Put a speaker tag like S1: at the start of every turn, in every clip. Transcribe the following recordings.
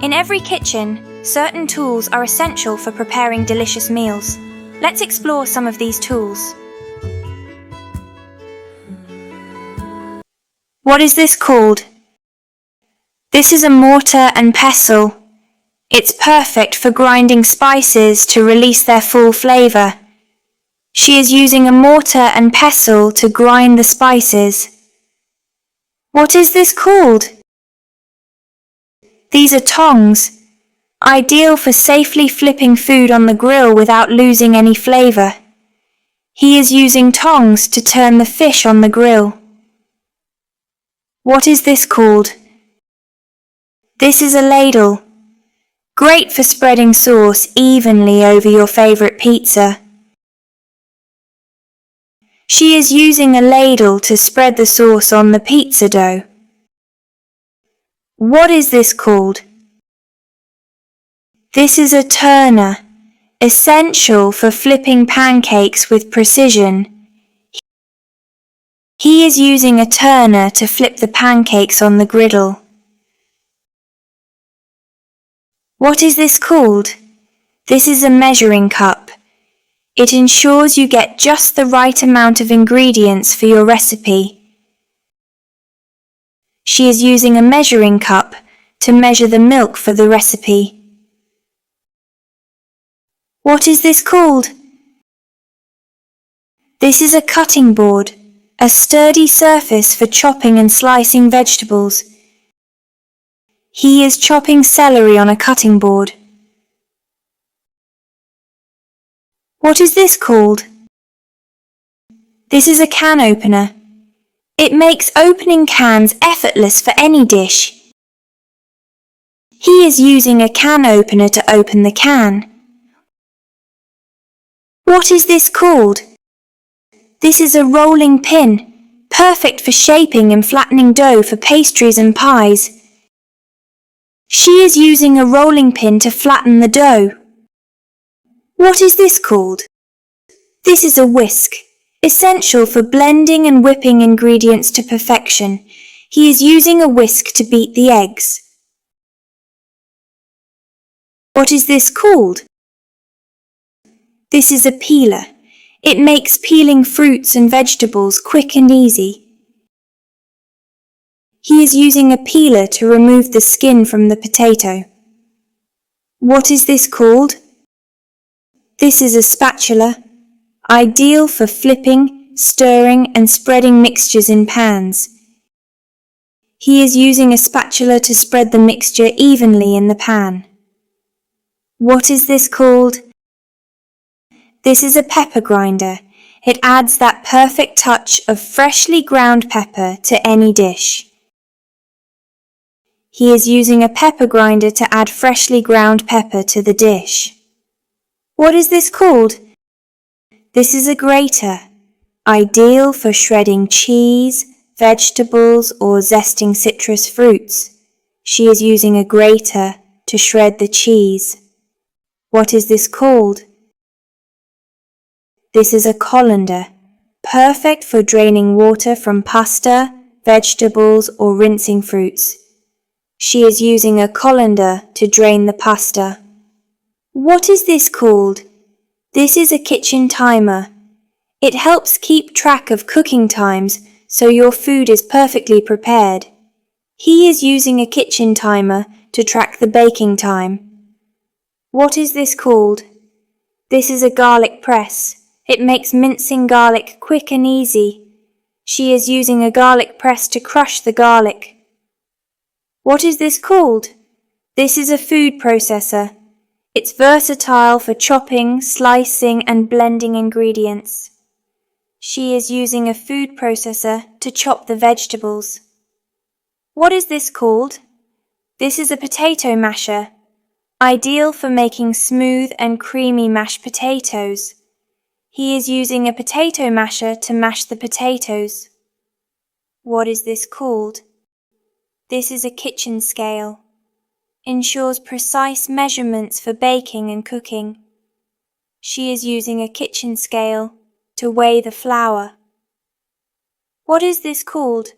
S1: In every kitchen, certain tools are essential for preparing delicious meals. Let's explore some of these tools. What is this called? This is a mortar and pestle. It's perfect for grinding spices to release their full flavour. She is using a mortar and pestle to grind the spices. What is this called? These are tongs, ideal for safely flipping food on the grill without losing any flavour. He is using tongs to turn the fish on the grill. What is this called? This is a ladle. Great for spreading sauce evenly over your favourite pizza. She is using a ladle to spread the sauce on the pizza dough. What is this called? This is a turner, essential for flipping pancakes with precision. He is using a turner to flip the pancakes on the griddle. What is this called? This is a measuring cup. It ensures you get just the right amount of ingredients for your recipe. She is using a measuring cup to measure the milk for the recipe. What is this called? This is a cutting board, a sturdy surface for chopping and slicing vegetables. He is chopping celery on a cutting board. What is this called? This is a can opener. It makes opening cans effortless for any dish. He is using a can opener to open the can. What is this called? This is a rolling pin, perfect for shaping and flattening dough for pastries and pies. She is using a rolling pin to flatten the dough. What is this called? This is a whisk, essential for blending and whipping ingredients to perfection. He is using a whisk to beat the eggs. What is this called? This is a peeler. It makes peeling fruits and vegetables quick and easy. He is using a peeler to remove the skin from the potato. What is this called? This is a spatula, ideal for flipping, stirring and spreading mixtures in pans. He is using a spatula to spread the mixture evenly in the pan. What is this called? This is a pepper grinder. It adds that perfect touch of freshly ground pepper to any dish. He is using a pepper grinder to add freshly ground pepper to the dish. What is this called? This is a grater, ideal for shredding cheese, vegetables or zesting citrus fruits. She is using a grater to shred the cheese. What is this called? This is a colander, perfect for draining water from pasta, vegetables or rinsing fruits. She is using a colander to drain the pasta. What is this called? This is a kitchen timer. It helps keep track of cooking times so your food is perfectly prepared. He is using a kitchen timer to track the baking time. What is this called? This is a garlic press. It makes mincing garlic quick and easy. She is using a garlic press to crush the garlic. What is this called? This is a food processor. It's versatile for chopping, slicing and blending ingredients. She is using a food processor to chop the vegetables. What is this called? This is a potato masher, ideal for making smooth and creamy mashed potatoes. He is using a potato masher to mash the potatoes. What is this called? This is a kitchen scale. Ensures precise measurements for baking and cooking. She is using a kitchen scale to weigh the flour. What is this called?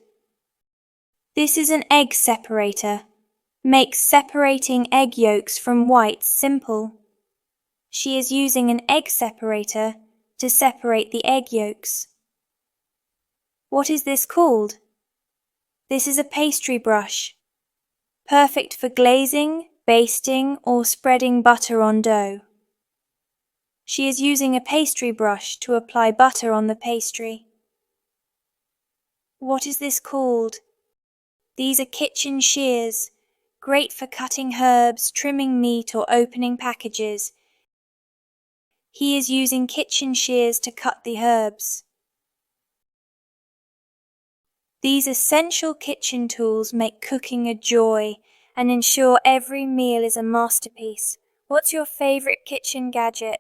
S1: This is an egg separator. makes separating egg yolks from whites simple. She is using an egg separator to separate the egg yolks. What is this called? This is a pastry brush, perfect for glazing, basting, or spreading butter on dough. She is using a pastry brush to apply butter on the pastry. What is this called? These are kitchen shears, great for cutting herbs, trimming meat, or opening packages. He is using kitchen shears to cut the herbs. These essential kitchen tools make cooking a joy and ensure every meal is a masterpiece. What's your favorite kitchen gadget?